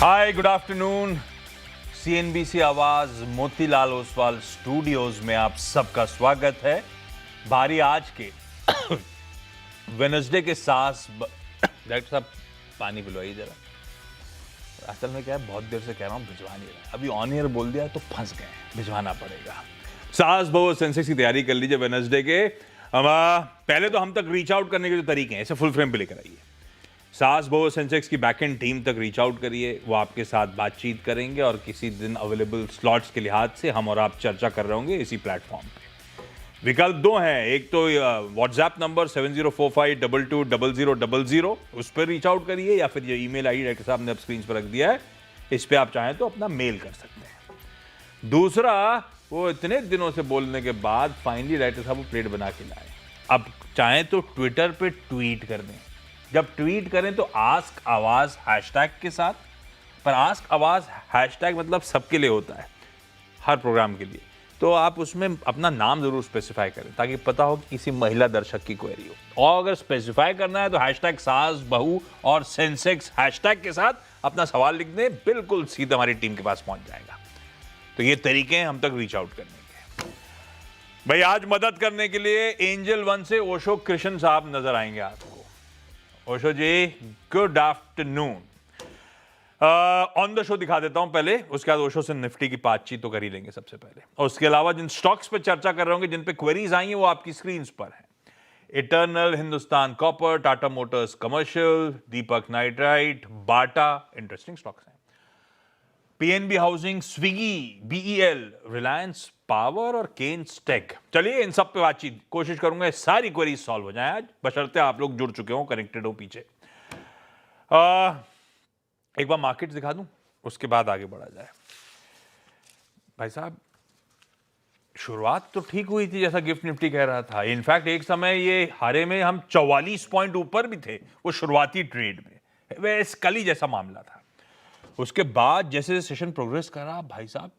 हाय, good afternoon. CNBC आवाज Motilal Oswal studios में आप सबका स्वागत है। बारी आज के वेडनेसडे के साथ डॉक्टर साहब पानी पिलवाइए जरा। असल में क्या है, बहुत देर से कह रहा हूं, भिजवा नहीं रहा। अभी ऑन एयर बोल दिया तो फंस गए, भिजवाना पड़ेगा। सास बहू सेंसेक्स की तैयारी कर लीजिए वेडनेसडे के। पहले तो हम तक रीच आउट करने के जो तरीके हैं, इसे फुल फ्रेम पे लेकर आइए। सास बहू सेंसेक्स की बैकएंड टीम तक रीच आउट करिए, वो आपके साथ बातचीत करेंगे और किसी दिन अवेलेबल स्लॉट्स के लिहाज से हम और आप चर्चा कर रहे होंगे इसी प्लेटफॉर्म पे। विकल्प दो हैं, एक तो व्हाट्सएप नंबर 7045220000, उस पर रीच आउट करिए, या फिर ये ईमेल आईडी डायरेक्टर साहब ने अब स्क्रीन पर रख दिया है, इस पर आप चाहें तो अपना मेल कर सकते हैं। दूसरा, वो इतने दिनों से बोलने के बाद फाइनली डायरेक्टर साहब वो प्लेट बना के लाए। अब चाहें तो ट्विटर पे ट्वीट कर दें। जब ट्वीट करें तो आस्क आवाज हैशटैग के साथ, पर आस्क आवाज हैशटैग मतलब सबके लिए होता है, हर प्रोग्राम के लिए। तो आप उसमें अपना नाम जरूर स्पेसिफाई करें ताकि पता हो कि किसी महिला दर्शक की क्वेरी हो। और अगर स्पेसिफाई करना है तो हैशटैग सास बहू और सेंसेक्स हैशटैग के साथ अपना सवाल लिख दें, बिल्कुल सीधा हमारी टीम के पास पहुंच जाएगा। तो ये तरीके हैं हम तक रीच आउट करने के। भाई, आज मदद करने के लिए एंजल वन से ओशो कृष्ण साहब नजर आएंगे आपको। Osho ji, good afternoon. On the show दिखा देता हूं पहले, उसके बाद ओशो से निफ्टी की बातचीत तो कर ही लेंगे सबसे पहले। और उसके अलावा जिन स्टॉक्स पे चर्चा कर रहे होंगे, जिन पे क्वेरीज आई हैं, वो आपकी स्क्रीन पर हैं। Eternal, Hindustan Copper, Tata Motors Commercial, Deepak Nitrite, Bata, interesting stocks हैं। PNB Housing, Swiggy, BEL, Reliance Power और केन्स टेक। चलिए इन सब पे बातचीत कोशिश करूंगा, सारी क्वेरीज सॉल्व हो जाए आज, बशर्ते आप लोग जुड़ चुके हो, कनेक्टेड हो पीछे। एक बार मार्केट दिखा दूं, उसके बाद आगे बढ़ा जाए। भाई साहब, शुरुआत तो ठीक हुई थी जैसा गिफ्ट निफ्टी कह रहा था। इनफैक्ट एक समय ये हारे में हम 44 पॉइंट ऊपर भी थे वो शुरुआती ट्रेड में, वैसे कल ही जैसा मामला था। उसके बाद जैसे सेशन प्रोग्रेस करा, भाई साहब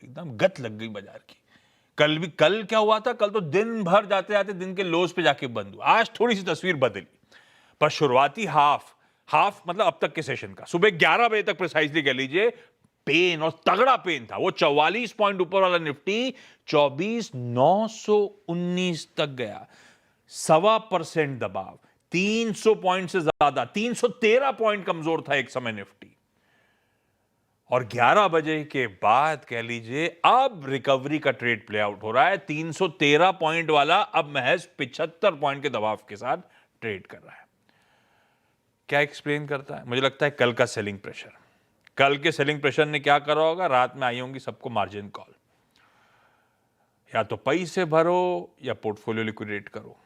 एकदम गत लग गई बाजार की। कल क्या हुआ था, कल तो दिन भर जाते जाते दिन के लोज पे जाके बंद हुआ। आज थोड़ी सी तस्वीर बदली, पर शुरुआती हाफ मतलब अब तक के सेशन का सुबह 11 बजे तक प्रिसाइजली कह लीजिए, पेन और तगड़ा पेन था। वो 44 पॉइंट ऊपर वाला निफ्टी 24,919 तक गया, 1.25% दबाव, 300 पॉइंट से ज्यादा, 313 पॉइंट कमजोर था एक समय निफ्टी। और 11 बजे के बाद कह लीजिए अब रिकवरी का ट्रेड प्ले आउट हो रहा है। 313 पॉइंट वाला अब महज 75 पॉइंट के दबाव के साथ ट्रेड कर रहा है। क्या एक्सप्लेन करता है? मुझे लगता है कल का सेलिंग प्रेशर। कल के सेलिंग प्रेशर ने क्या करा होगा, रात में आई होंगी सबको मार्जिन कॉल, या तो पैसे भरो या पोर्टफोलियो लिक्विडेट करो।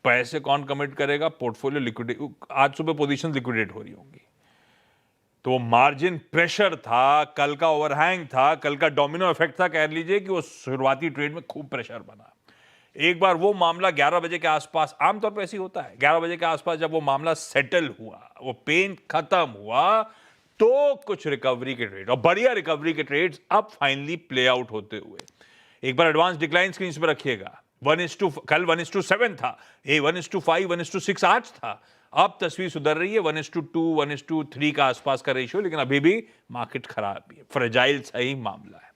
पैसे कौन कमिट करेगा? Portfolio liquidate. आज सुबह पोजीशन लिक्विडेट हो रही होंगी, तो वो मार्जिन प्रेशर था, कल का ओवरहैंग था, कल का डोमिनो इफेक्ट था। कह लीजिए कि वो शुरुआती ट्रेड में खूब प्रेशर बना। एक बार वो मामला 11 बजे के आसपास, आमतौर पर ऐसे ही होता है, 11 बजे के आसपास जब वो मामला सेटल हुआ, वो पेन खत्म हुआ, तो कुछ रिकवरी के ट्रेड, और बढ़िया रिकवरी के ट्रेड्स अब फाइनली प्ले आउट होते हुए। एक बार एडवांस डिक्लाइन स्क्रीन पर रखिएगा। 1:2, कल 1:7 था, 1:5, 1:6 आज था। अब तस्वीर सुधर रही है, 1:2, 1:3 का आसपास का रेशियो, लेकिन अभी भी मार्केट खराब है, फ्रेजाइल सही मामला है।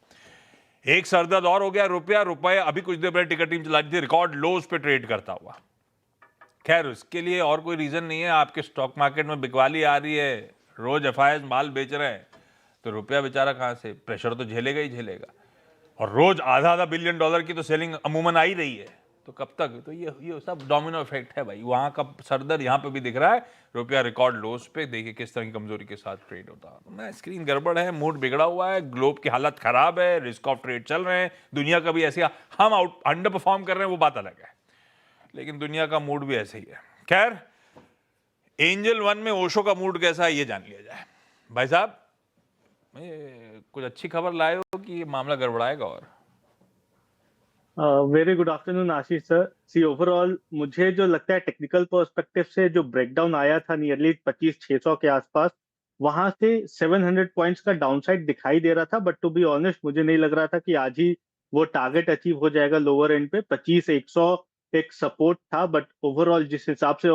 एक सरदर्द और हो गया रुपए अभी कुछ देर पहले टिकट टीम चला रही थी, रिकॉर्ड लोज पे ट्रेड करता हुआ। खैर, उसके लिए और कोई रीजन नहीं है, आपके स्टॉक मार्केट में बिकवाली आ रही है, रोज एफआईआई माल बेच रहे हैं, तो रुपया बेचारा कहां से, प्रेशर तो झेलेगा ही झेलेगा। और रोज आधा बिलियन डॉलर की तो सेलिंग अमूमन आ ही रही है, तो कब तक? तो ये सब डोमिनो इफेक्ट है भाई। वहां का सरदर्द यहां पे भी दिख रहा है, रुपया रिकॉर्ड लोस पे, देखिए किस तरह की कमजोरी के साथ ट्रेड होता है। मैं स्क्रीन गड़बड़ है, मूड बिगड़ा हुआ है, ग्लोब की हालत खराब है, रिस्क ऑफ ट्रेड चल रहे हैं, दुनिया का भी ऐसे, हम अंडर परफॉर्म कर रहे हैं वो बात अलग है, लेकिन दुनिया का मूड भी ऐसे ही है। खैर, एंजल वन में ओशो का मूड कैसा है ये जान लिया जाए। भाई साहब, कुछ अच्छी खबर लाए हो कि ये मामला गड़बड़ाएगा? और वेरी गुड आफ्टरनून आशीष सर। सी ओवरऑल मुझे जो लगता है टेक्निकल पर्सपेक्टिव से जो ब्रेकडाउन आया था नियरली 25,600 के आसपास, वहां से 700 पॉइंट्स का डाउनसाइड दिखाई दे रहा था, बट टू बी ऑनेस्ट मुझे नहीं लग रहा था कि आज ही वो टारगेट अचीव हो जाएगा। लोअर एंड पे 25,100 एक सपोर्ट था, बट ओवरऑल जिस हिसाब से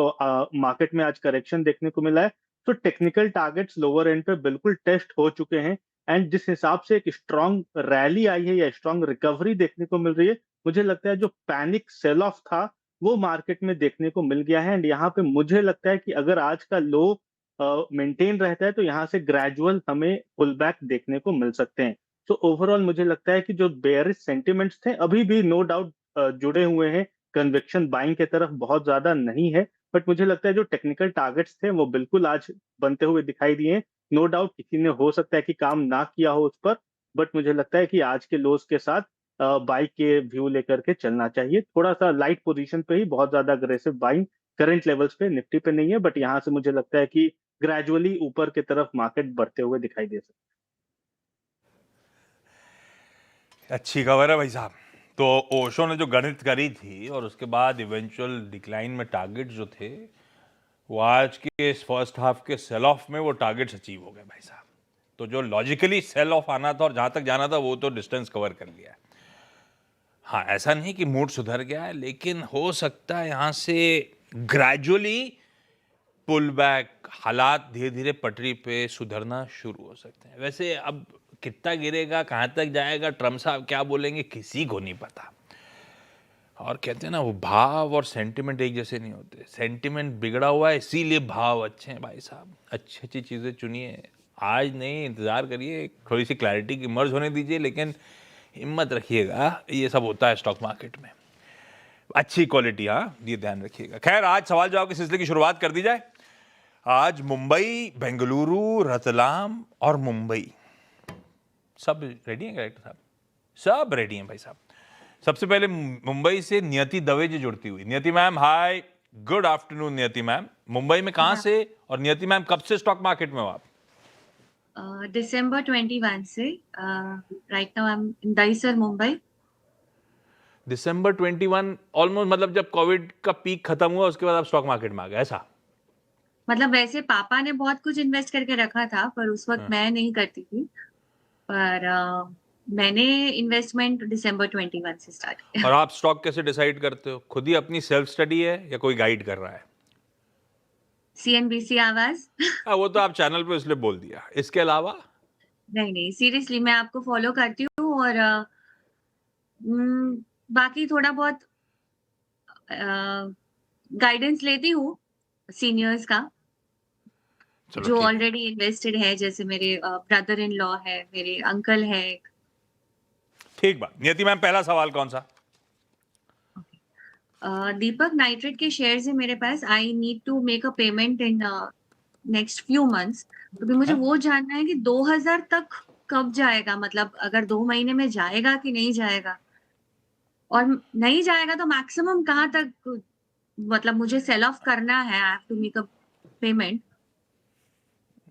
मार्केट में आज करेक्शन देखने को मिला है, तो टेक्निकल टारगेट्स लोअर एंड पे बिल्कुल टेस्ट हो चुके हैं। एंड जिस हिसाब से एक स्ट्रांग रैली आई है या स्ट्रांग रिकवरी देखने को मिल रही है, मुझे लगता है जो पैनिक सेल ऑफ था वो मार्केट में देखने को मिल गया है। एंड यहाँ पे मुझे लगता है कि अगर आज का लो मेंटेन रहता है तो यहाँ से ग्रेजुअल हमें पुल बैक देखने को मिल सकते हैं। तो ओवरऑल मुझे लगता है कि जो बेयरिश सेंटिमेंट्स थे अभी भी नो डाउट जुड़े हुए हैं, कन्विक्शन बाइंग की तरफ बहुत ज्यादा नहीं है। बट मुझे लगता है जो टेक्निकल टारगेट्स थे वो बिल्कुल आज बनते हुए दिखाई दिए। नो डाउट किसी ने हो सकता है कि काम ना किया हो उस पर, बट मुझे लगता है कि आज के लोज के साथ बाइक के व्यू लेकर के चलना चाहिए। थोड़ा सा लाइट पोजीशन पे ही बहुत ज्यादा अग्रेसिव बाइंग करंट लेवल्स पे निफ्टी पे नहीं है, बट यहाँ से मुझे लगता है कि ग्रेजुअली ऊपर की तरफ मार्केट बढ़ते हुए दिखाई दे सकता अच्छी खबर है भाई साहब। तो ओशो ने जो गणित करी थी और उसके बाद इवेंचुअल डिक्लाइन में टारगेट जो थे वो आज के इस फर्स्ट हाफ के सेल ऑफ में वो टारगेट्स अचीव हो गए भाई साहब। तो जो लॉजिकली सेल ऑफ आना था और जहां तक जाना था वो तो डिस्टेंस कवर कर लिया है। हाँ, ऐसा नहीं कि मूड सुधर गया है, लेकिन हो सकता है यहां से ग्रेजुअली पुल बैक, हालात धीरे धीरे पटरी पे सुधरना शुरू हो सकते हैं। वैसे अब कितना गिरेगा, कहां तक जाएगा, ट्रम्प साहब क्या बोलेंगे, किसी को नहीं पता। और कहते हैं ना, वो भाव और सेंटिमेंट एक जैसे नहीं होते। सेंटिमेंट बिगड़ा हुआ है, इसीलिए भाव अच्छे हैं भाई साहब। अच्छी अच्छी चीज़ें चुनिए, आज नहीं, इंतज़ार करिए, थोड़ी सी क्लैरिटी की मर्ज होने दीजिए, लेकिन हिम्मत रखिएगा। ये सब होता है स्टॉक मार्केट में, अच्छी क्वालिटी, हाँ, ये ध्यान रखिएगा। खैर, आज सवाल जवाब के सिलसिले की शुरुआत कर दी जाए। आज मुंबई, बेंगलुरु, रतलाम और मुंबई सब रेडी हैं डायरेक्टर साहब? सब रेडी हैं भाई साहब। सबसे पहले मुंबई से नियति दवे जी जुड़ती हुई। नियति मैम, हाय, गुड आफ्टरनून नियति मैम। मुंबई में कहां से, और नियति मैम कब से स्टॉक मार्केट में हो आप? December 21 से right now I'm in Dahisar, Mumbai. December 21 almost, मतलब जब कोविड का पीक खत्म हुआ उसके बाद आप स्टॉक मार्केट में आ गए, ऐसा? मतलब वैसे पापा ने बहुत कुछ इन्वेस्ट करके रखा था, पर उस वक्त मैं नहीं करती थी। पर मैंने इन्वेस्टमेंट दिसंबर 21 से स्टार्ट किया। और आप स्टॉक कैसे डिसाइड करते हो? खुद ही अपनी सेल्फ स्टडी है या कोई गाइड कर रहा है? CNBC आवाज। वो तो आप चैनल पे इसलिए बोल दिया, इसके अलावा? नहीं, सीरियसली मैं आपको फॉलो करती हूँ और बाकी थोड़ा बहुत गाइडेंस लेती हूँ सीनियर्स का, चलो जो ठीक है। ऑलरेडी इन्वेस्टेड है, जैसे मेरे ब्रदर इन लॉ है, मेरे अंकल है। ठीक बात। नियति मैम, पहला सवाल कौन सा? दीपक नाइट्रेट के शेयर्स है मेरे पास। I need to make a payment in next few months. तो मुझे वो जानना है कि 2000 तक कब जाएगा, मतलब अगर 2 महीने में जाएगा कि नहीं जाएगा, और नहीं जाएगा तो मैक्सिमम कहाँ तक, मतलब मुझे सेल ऑफ करना है, I have to make a payment.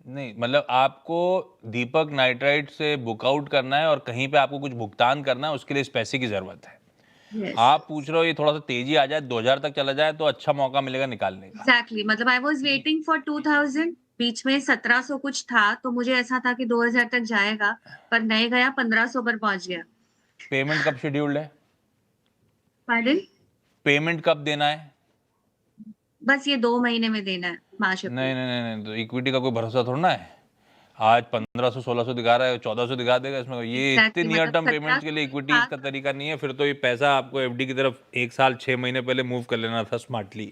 नहीं, मतलब आपको दीपक नाइट्राइट से बुकआउट करना है और कहीं पे आपको कुछ भुगतान करना है, उसके लिए इस पैसे की जरूरत है। Yes. आप पूछ रहे हो ये थोड़ा सा तेजी आ जाए, 2000 तक चला जाए तो अच्छा मौका मिलेगा निकालने का। एग्जैक्टली, मतलब आई वाज वेटिंग फॉर 2000, बीच में 1700 कुछ था, तो मुझे ऐसा था कि 2000 तक जाएगा, पर नहीं गया, 1500 पर पहुंच गया। पेमेंट कब शेड्यूल्ड है? पार्डन? पेमेंट कब देना है? बस ये 2 महीने में देना है मार्च नहीं नहीं नहीं नहीं, तो इक्विटी का कोई भरोसा थोड़ा ना है। आज 1500 1600 दिखा रहा है, 1400 दिखा देगा इसमें। ये इतने Exactly, नियर मतलब टर्म पेमेंट्स के लिए इक्विटी इसका तरीका नहीं है। फिर तो ये पैसा आपको एफडी की तरफ 1 साल 6 महीने पहले मूव कर लेना था स्मार्टली।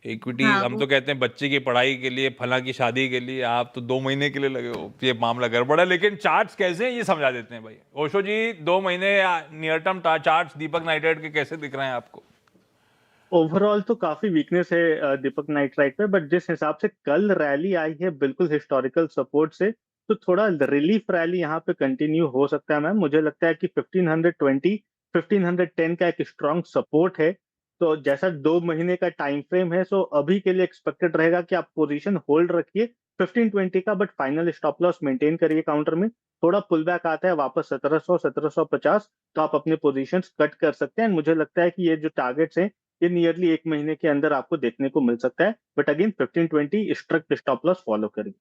इक्विटी, हाँ, हम तो कहते हैं बच्चे की पढ़ाई के लिए, फला की शादी के लिए, आप तो 2 महीने के लिए लगे हो। ये मामला गड़बड़ है। लेकिन चार्ट्स कैसे हैं ये समझा देते हैं भाई। ओशो जी, 2 महीने नियर टर्म चार्ट्स दीपक नाइट्राइट के कैसे दिख रहे हैं आपको? ओवरऑल तो काफी वीकनेस है दीपक नाइट्राइट पे, बट जिस हिसाब से कल रैली आई है बिल्कुल हिस्टोरिकल सपोर्ट से, तो थोड़ा रिलीफ रैली यहाँ पे कंटिन्यू हो सकता है मैम। मुझे लगता है कि 1520 1510 का एक स्ट्रॉन्ग सपोर्ट है। तो जैसा 2 महीने का टाइम फ्रेम है, सो अभी के लिए एक्सपेक्टेड रहेगा कि आप पोजीशन होल्ड रखिए 1520 का, but final stop loss maintain करिए काउंटर में। थोड़ा पुल बैक आता है वापस 1700 1750, तो आप अपने पोजीशंस कट कर सकते हैं। मुझे लगता है कि ये जो टारगेट्स हैं ये नियरली 1 महीने के अंदर आपको देखने को मिल सकता है, but again 1520 strict stop loss follow करिए।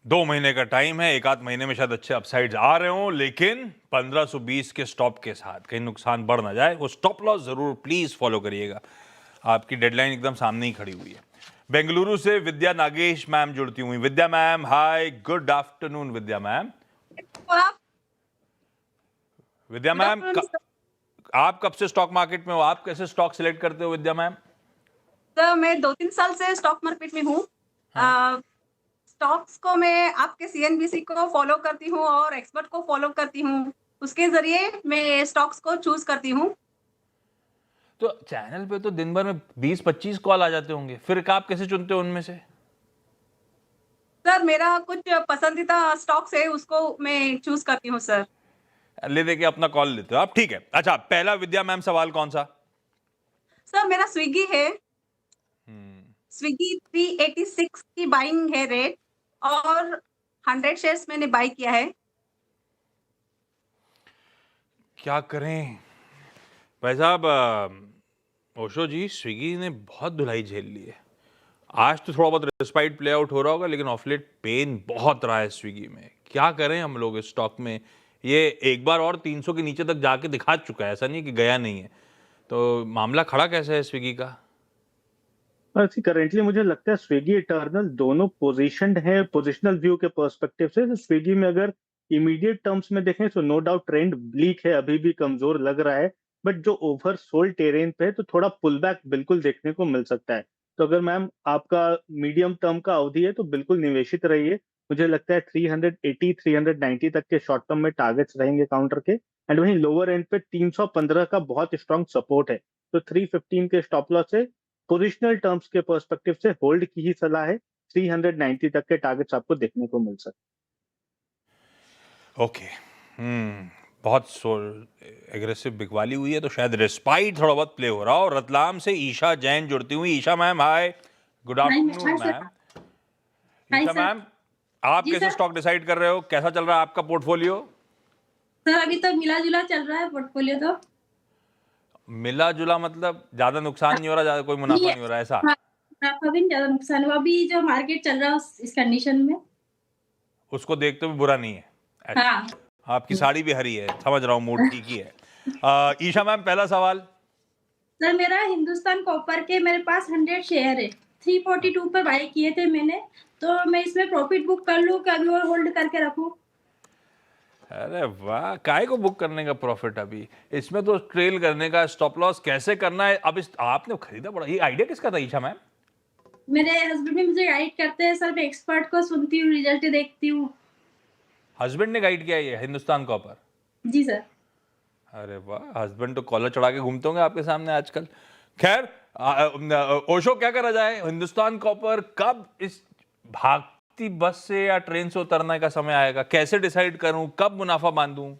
2 महीने का टाइम है, 1 आध महीने में शायद अच्छे अपसाइड्स आ रहे हो, लेकिन 1520 के स्टॉप के साथ कहीं नुकसान बढ़ ना जाए, वो स्टॉप लॉस जरूर प्लीज फॉलो करिएगा। आपकी डेडलाइन एकदम सामने ही खड़ी हुई है। बेंगलुरु से विद्या नागेश मैम जुड़ती हुई। विद्या मैम, हाय, गुड आफ्टरनून विद्या मैम। आप विद्या गुड मैम, आफ्टरनून आप कब से स्टॉक मार्केट में हो? आप कैसे स्टॉक सिलेक्ट करते हो विद्या मैम? सर, मैं 2-3 साल से स्टॉक मार्केट में हूँ। स्टॉक्स को मैं आपके सीएनबीसी को फॉलो करती हूँ और एक्सपर्ट को फॉलो करती हूँ। उसके जरिए मैं स्टॉक्स को चूज करती हूँ। तो चैनल पे तो दिन भर में 20-25 कॉल आ जाते होंगे, फिर आप कैसे चुनते हो उनमें से? सर, मेरा कुछ पसंदीदा स्टॉक्स है, उसको मैं चूज करती हूँ सर। ले दे के अपना कॉल लेते हो आप, ठीक है। अच्छा, पहला विद्या मैम सवाल कौन सा? सर, मेरा स्विगी है। स्विगी 386 की बाइंग है रेट और 100 शेयर्स मैंने बाई किया है। क्या करें भाई साहब, ओशो जी, स्विगी ने बहुत धुलाई झेल ली है। आज तो थोड़ा बहुत रेस्पाइट प्ले आउट हो रहा होगा, लेकिन ऑफ लेट पेन बहुत रहा है स्विगी में। क्या करें हम लोग इस स्टॉक में? ये एक बार और 300 के नीचे तक जाके दिखा चुका है, ऐसा नहीं कि गया नहीं है। तो मामला खड़ा कैसे है स्विगी का? करेंटली मुझे लगता है स्विगी इटर्नल दोनों पोजीशनड है पोजिशनल व्यू के पर्सपेक्टिव से। तो स्विगी में अगर इमीडिएट टर्म्स में देखें तो नो डाउट ट्रेंड ब्लीक है, अभी भी कमजोर लग रहा है। बट जो ओवर सोल्ड टेरेन पे है तो थोड़ा पुल बैक बिल्कुल देखने को मिल सकता है। तो अगर मैम आपका मीडियम टर्म का अवधि है तो बिल्कुल निवेशित रहिए। मुझे लगता है 380 390 तक के शॉर्ट टर्म में टारगेट्स रहेंगे काउंटर के। एंड वहीं लोअर एंड पे 315 का बहुत स्ट्रॉन्ग सपोर्ट है। तो 315 के स्टॉप लॉस से पोजिशनल टर्म्स के पर्सपेक्टिव से होल्ड की ही सलाह है। 390 तक के टारगेट्स आपको देखने को मिल सकते। ओके, बहुत एग्रेसिव बिकवाली हुई है, तो शायद रेस्पाइट थोड़ा बहुत प्ले हो रहा हो। रतलाम से ईशा जैन जुड़ती हुई। Isha ma'am, hi, good afternoon ma'am. Isha ma'am, आप जी कैसे सर। स्टॉक डिसाइड कर रहे हो? कैसा चल रहा है आपका पोर्टफोलियो? सर, अभी तो मिला जुला चल रहा है पोर्टफोलियो तो। मिला जुला मतलब ज्यादा नुकसान नहीं हो रहा, ज्यादा कोई मुनाफा नहीं हो रहा, ऐसा? हाँ, मुनाफा भी नहीं, ज्यादा नुकसान हुआ। अभी जो मार्केट चल रहा है इस कंडीशन में। उसको देखते हुए बुरा नहीं है। अच्छा, हाँ आपकी साड़ी भी हरी है, समझ रहा हूँ, मूड ठीक ही है। ईशा मैम, पहला सवाल। सर, मेरा हिंदुस्तान कॉपर के मेरे पास 100 शेयर है। 342 पे बाय किए थे मैंने, तो मैं इसमें प्रॉफिट बुक कर लूं कि अभी और होल्ड करके रखूं? अरे वाह, काय को बुक करने का प्रॉफिट अभी? इसमें तो ट्रेल करने का, स्टॉप लॉस कैसे करना है। अब इस आपने खरीदा बड़ा, ये आइडिया किसका था ईशा मैम? मेरे हस्बैंड भी मुझे गाइड करते हैं सर, मैं एक्सपर्ट को सुनती हूँ, रिजल्ट देखती हूँ। हस्बैंड ने गाइड किया ये हिंदुस्तान कॉपर? जी सर। अरे वाह, हस्बैंड तो कॉलर चढ़ा के घूमते होंगे आपके सामने आजकल। खैर, ओशो, क्या करा जाए? हिंदुस्तान कॉपर कब इस भागती बस से या ट्रेन से उतरने का समय आएगा? कैसे डिसाइड करूं, कब मुनाफा बांधूं?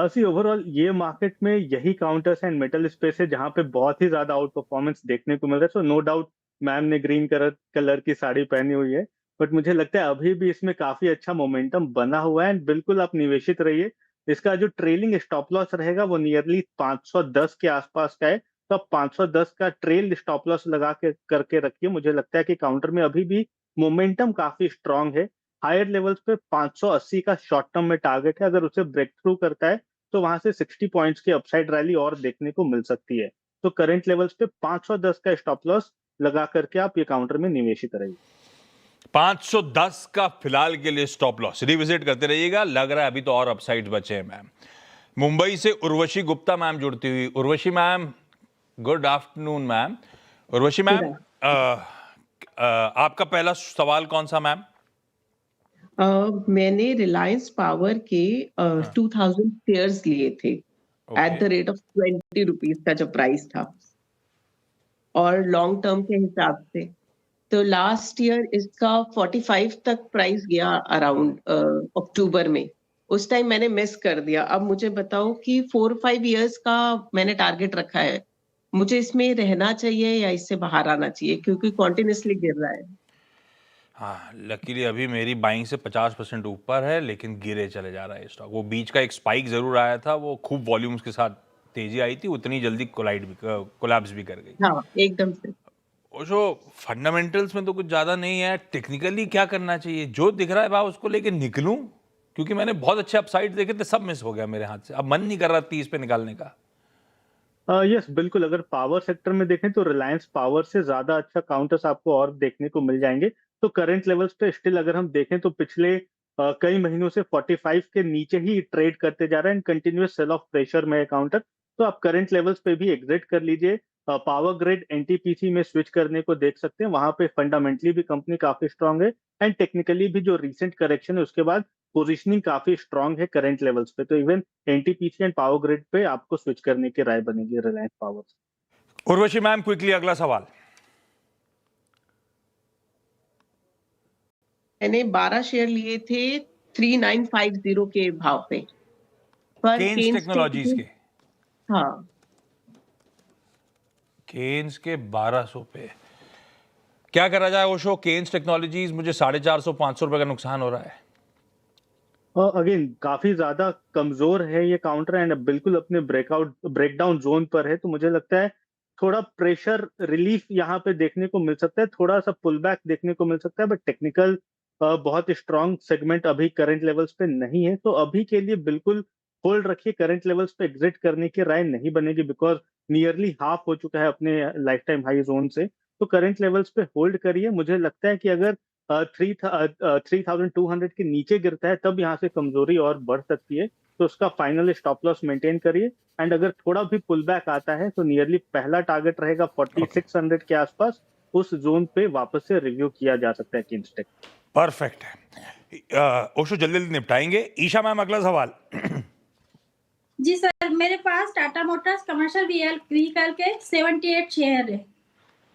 सी ओवरऑल ये मार्केट में यही काउंटर्स एंड मेटल स्पेस है जहां पे बहुत ही ज्यादा आउट परफॉर्मेंस देखने को मिल रहा है। सो नो डाउट मैम ने ग्रीन कलर की साड़ी पहनी हुई है। बट मुझे लगता है अभी भी इसमें काफी अच्छा मोमेंटम बना हुआ है एंड बिल्कुल आप निवेशित रहिए। इसका जो ट्रेलिंग स्टॉप लॉस रहेगा वो नियरली 510 के आसपास का है। तो आप 510 का ट्रेल स्टॉप लॉस लगा के करके रखिए। मुझे लगता है कि काउंटर में अभी भी मोमेंटम काफी स्ट्रांग है। हायर लेवल्स पे 580 का शॉर्ट टर्म में टारगेट है। अगर उसे ब्रेक थ्रू करता है तो वहां से 60 पॉइंट्स की अपसाइड रैली और देखने को मिल सकती है। तो करंट लेवल्स पे 510 का स्टॉप लॉस लगा करके आप ये काउंटर में निवेशित रहिए। 510 का फिलहाल के लिए स्टॉप लॉस रिविजिट करते रहिएगा। लग रहा है अभी तो और अपसाइड बचे हैं मैम। मुंबई से उर्वशी गुप्ता मैम जुड़ती हुई। Urvashi ma'am, good afternoon ma'am. Urvashi ma'am, आपका पहला सवाल कौन सा मैम? मैंने रिलायंस पावर के 2000 शेयर्स लिए थे at the rate of 20 rupees का जो प्राइस था, और लॉन्ग टर्म के हिसाब से तो लास्ट ईयर इसका 45 तक प्राइस गया अराउंड अक्टूबर में। उस टाइम मैंने मिस कर दिया। अब मुझे बताओ कि 4-5 इयर्स का मैंने टारगेट रखा है, मुझे इसमें रहना चाहिए या इससे बाहर आना चाहिए, क्योंकि कॉन्टिन्यूसली गिर रहा है। हाँ, लकीली अभी मेरी बाइंग से 50% ऊपर है, लेकिन गिरे चले जा रहा है स्टॉक। वो बीच का एक स्पाइक जरूर आया था, वो खूब वॉल्यूम्स के साथ तेजी आई थी, उतनी जल्दी कोलैप्स भी कर गई। हाँ, एकदम से। और जो फंडामेंटल्स में तो कुछ ज्यादा नहीं है। टेक्निकली क्या करना चाहिए? जो दिख रहा है भाव उसको लेके निकलूं? क्योंकि मैंने बहुत अच्छे अपसाइड देखे थे, सब मिस हो गया मेरे हाथ से। अब मन नहीं कर रहा 30 पे निकालने का। यस बिल्कुल, अगर पावर सेक्टर में देखें तो रिलायंस पावर से ज़्यादा अच्छा काउंटर्स आपको और देखने को मिल जाएँगे। तो करंट लेवल्स पे स्टिल अगर हम देखें तो पिछले कई महीनों से 45 के नीचे ही ट्रेड करते जा रहा है and continuous sell off pressure में है काउंटर। तो आप करंट लेवल्स पे भी एग्जिट कर लीजिए। पावर ग्रिड एनटीपीसी में स्विच करने को देख सकते हैं, वहाँ पे फंडामेंटली भी कंपनी काफ़ी स्ट्रॉन्ग है एंड टेक्निकली भी जो रीसेंट करेक्शन है उसके बाद पोजीशनिंग काफ़ी स्ट्रॉन्ग है करंट लेवल्स पे। तो even NTPC and power grid पे आपको स्विच करने की राय बनेगी रिलायंस पावर से। उर्वशी मैम, क्विकली अगला सवाल। मैंने 12 शेयर लिए थे 3950 के भाव पे, पर केन्स टेक्नोलॉजीज के, हाँ, केन्स के 1200 पे क्या करा जाए ओशो? केन्स टेक्नोलॉजीज, मुझे 450-500 रुपए का नुकसान हो रहा है। अगेन काफी ज्यादा कमजोर है ये काउंटर एंड बिल्कुल अपने ब्रेकडाउन जोन पर है। तो मुझे लगता है थोड़ा प्रेशर रिलीफ यहाँ पे देखने को मिल सकता है, थोड़ा सा पुल बैक देखने को मिल सकता है, बट टेक्निकल बहुत स्ट्रांग सेगमेंट अभी करंट लेवल्स पे नहीं है। तो अभी के लिए बिल्कुल होल्ड रखिए, करंट लेवल्स पे एग्जिट करने की राय नहीं बनेगी बिकॉज नियरली हाफ हो चुका है अपने लाइफ टाइम हाई जोन से। तो करंट लेवल्स पे होल्ड करिए। मुझे लगता है कि अगर 3200 के नीचे गिरता है तब यहाँ से कमजोरी और बढ़ सकती है। तो उसका फाइनल स्टॉप लॉस मेंटेन करिए एंड अगर थोड़ा भी पुल बैक आता है तो नियरली पहला टारगेट रहेगा 4600 के आसपास, उस जोन पे वापस से रिव्यू किया जा सकता है किंगस्टेक। परफेक्ट है ओशो, जल्दी जल्दी निपटाएंगे। ईशा मैम, अगला सवाल। जी सर, मेरे पास टाटा मोटर्स कमर्शियल व्हीकल के 78 शेयर है,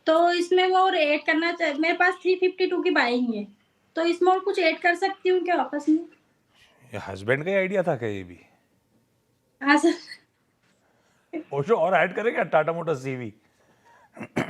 तो इसमें वो और ऐड करना चाहिए। मेरे पास 352 की बाइंग है, तो इसमें और कुछ ऐड कर सकती हूँ क्या वापस में? ये हस्बैंड का आइडिया था क्या ये भी? हाँ सर। ओशो और ऐड करेगा टाटा मोटर्स सीवी?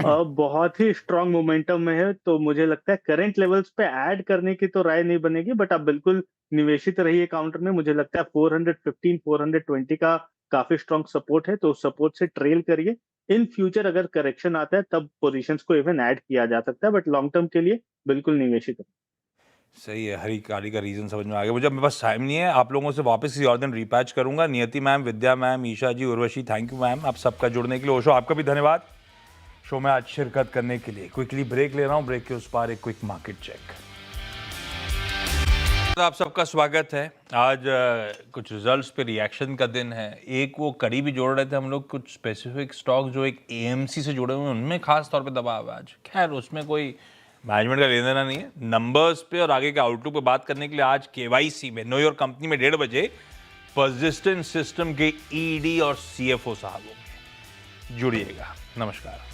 बहुत ही स्ट्रांग मोमेंटम में है, तो मुझे लगता है करंट लेवल्स पे ऐड करने की तो राय नहीं बनेगी, बट आप बिल्कुल निवेशित रहिए काउंटर में। मुझे लगता है 415 420 का काफी स्ट्रांग सपोर्ट है, तो उस सपोर्ट से ट्रेल करिए। इन फ्यूचर अगर करेक्शन आता है तब पोजीशंस को इवन ऐड किया जा सकता है, बट लॉन्ग टर्म के लिए बिल्कुल निवेशित रहिए। सही है, हरी काली का रीजन समझ में आ गया मुझे। मेरे पास टाइम नहीं है, आप लोगों से वापस किसी और दिन रिपैच करूंगा। Niyati ma'am, Vidya ma'am, Isha ji, Urvashi, thank you ma'am आप सबका जुड़ने के लिए। ओशो, आपका भी धन्यवाद शो में आज शिरकत करने के लिए। क्विकली ब्रेक ले रहा हूं, ब्रेक के उस पार एक क्विक मार्केट चेक। आप सबका स्वागत है। आज कुछ रिजल्ट्स पे रिएक्शन का दिन है। एक वो कड़ी भी जोड़ रहे थे हम लोग, कुछ स्पेसिफिक स्टॉक जो एक एएमसी से जुड़े हुए हैं उनमें खास तौर पे दबाव है आज। खैर उसमें कोई मैनेजमेंट का लेना देना नहीं है। नंबर्स पे और आगे के आउटलुक पे बात करने के लिए आज केवाईसी में नो योर कंपनी में 1:30 बजे पर्सिस्टेंट सिस्टम के ईडी और सीएफओ साहब होंगे। जुड़िएगा। नमस्कार।